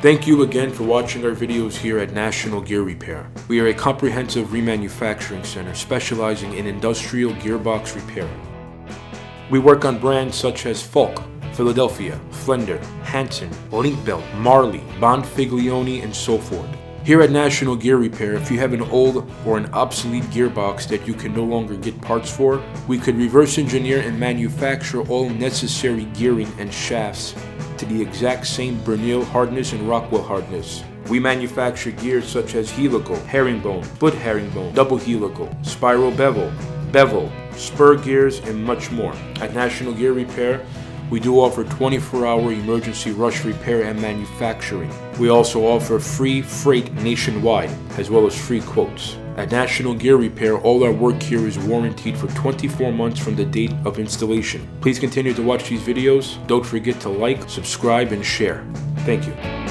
Thank you again for watching our videos here at National Gear Repair. We are a comprehensive remanufacturing center specializing in industrial gearbox repair. We work on brands such as Falk, Philadelphia, Flender, Hanson, Linkbelt, Marley, Bonfiglione, and so forth. Here at National Gear Repair, if you have an old or an obsolete gearbox that you can no longer get parts for, we could reverse engineer and manufacture all necessary gearing and shafts to the exact same Bernil hardness and Rockwell hardness. We manufacture gears such as helical, herringbone, foot herringbone, double helical, spiral bevel, spur gears, and much more. At National Gear Repair, we do offer 24-hour emergency rush repair and manufacturing. We also offer free freight nationwide, as well as free quotes. At National Gear Repair, all our work here is warranted for 24 months from the date of installation. Please continue to watch these videos. Don't forget to like, subscribe, and share. Thank you.